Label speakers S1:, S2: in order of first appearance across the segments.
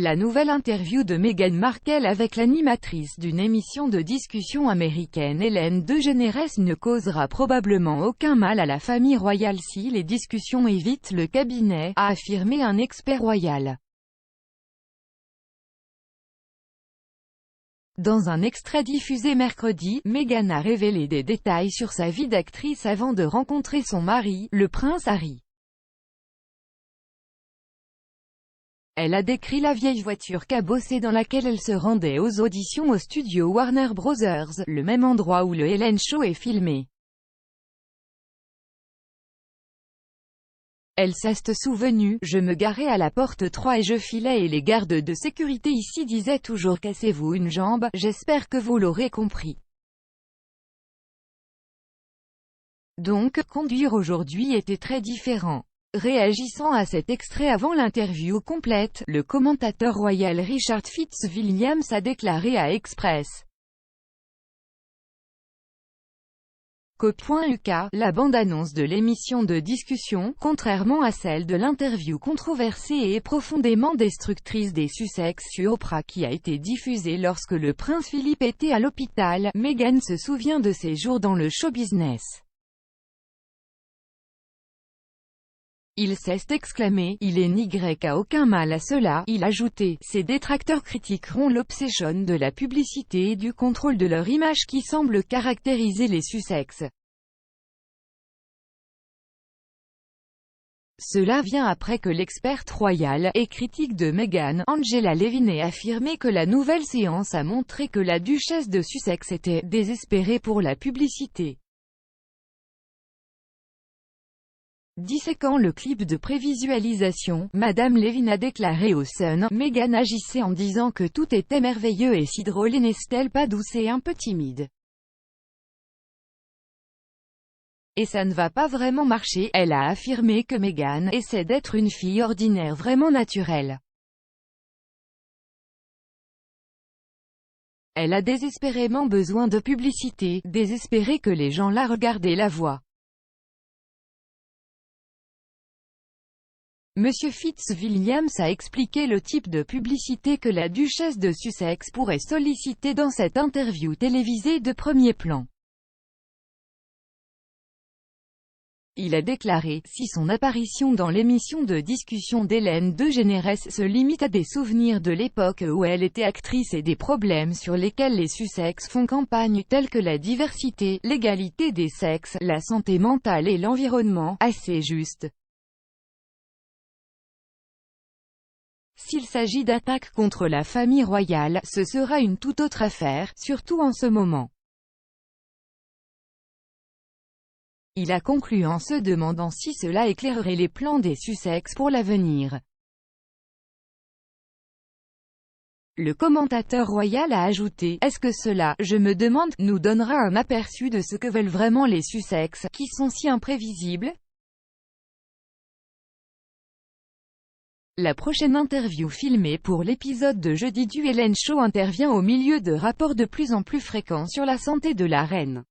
S1: La nouvelle interview de Meghan Markle avec l'animatrice d'une émission de discussion américaine Ellen DeGeneres ne causera probablement aucun mal à la famille royale si les discussions évitent le cabinet, a affirmé un expert royal. Dans un extrait diffusé mercredi, Meghan a révélé des détails sur sa vie d'actrice avant de rencontrer son mari, le prince Harry. Elle a décrit la vieille voiture cabossée dans laquelle elle se rendait aux auditions au studio Warner Bros., le même endroit où le Ellen Show est filmé. Elle s'est souvenue, je me garais à la porte 3 et je filais et les gardes de sécurité ici disaient toujours cassez-vous une jambe, j'espère que vous l'aurez compris. Donc, conduire aujourd'hui était très différent. Réagissant à cet extrait avant l'interview complète, le commentateur royal Richard Fitzwilliams a déclaré à Express. .uk, la bande-annonce de l'émission de discussion, contrairement à celle de l'interview controversée et profondément destructrice des Sussex sur Oprah qui a été diffusée lorsque le prince Philippe était à l'hôpital, Meghan se souvient de ses jours dans le show-business. Il s'est exclamé, il n'y a aucun mal à cela, il a ajouté, ses détracteurs critiqueront l'obsession de la publicité et du contrôle de leur image qui semble caractériser les Sussex. Cela vient après que l'experte royale et critique de Meghan, Angela Levin ait affirmé que la nouvelle séance a montré que la duchesse de Sussex était « désespérée pour la publicité ». Disséquant le clip de prévisualisation, Madame Levin a déclaré au Sun, Meghan agissait en disant que tout était merveilleux et si drôle et n'est-elle pas douce et un peu timide. Et ça ne va pas vraiment marcher, elle a affirmé que Meghan essaie d'être une fille ordinaire vraiment naturelle. Elle a désespérément besoin de publicité, désespérée que les gens la regardent et la voient. Monsieur Fitzwilliams a expliqué le type de publicité que la duchesse de Sussex pourrait solliciter dans cette interview télévisée de premier plan. Il a déclaré, si son apparition dans l'émission de discussion d'Ellen DeGeneres se limite à des souvenirs de l'époque où elle était actrice et des problèmes sur lesquels les Sussex font campagne tels que la diversité, l'égalité des sexes, la santé mentale et l'environnement, assez juste. S'il s'agit d'attaques contre la famille royale, ce sera une toute autre affaire, surtout en ce moment. Il a conclu en se demandant si cela éclairerait les plans des Sussex pour l'avenir. Le commentateur royal a ajouté, est-ce que cela, je me demande, nous donnera un aperçu de ce que veulent vraiment les Sussex, qui sont si imprévisibles? La prochaine interview filmée pour l'épisode de jeudi du Ellen Show intervient au milieu de rapports de plus en plus fréquents sur la santé de la reine.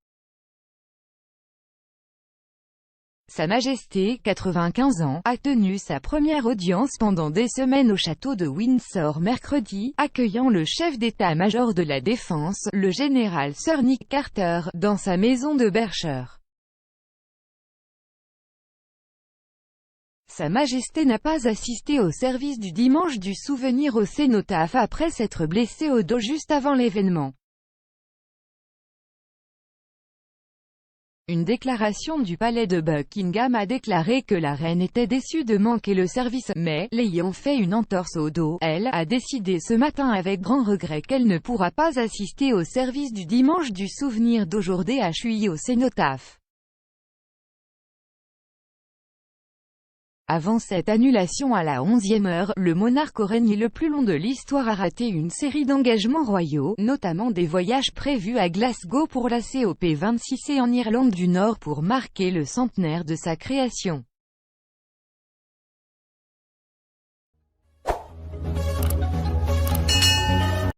S1: Sa Majesté, 95 ans, a tenu sa première audience pendant des semaines au château de Windsor mercredi, accueillant le chef d'état-major de la Défense, le général Sir Nick Carter, dans sa maison de Berkshire. Sa Majesté n'a pas assisté au service du dimanche du souvenir au cénotaphe après s'être blessée au dos juste avant l'événement. Une déclaration du palais de Buckingham a déclaré que la reine était déçue de manquer le service, mais, l'ayant fait une entorse au dos, elle a décidé ce matin avec grand regret qu'elle ne pourra pas assister au service du dimanche du souvenir d'aujourd'hui à Huy au cénotaphe. Avant cette annulation à la 11e heure, le monarque au règne le plus long de l'histoire a raté une série d'engagements royaux, notamment des voyages prévus à Glasgow pour la COP26 et en Irlande du Nord pour marquer le centenaire de sa création.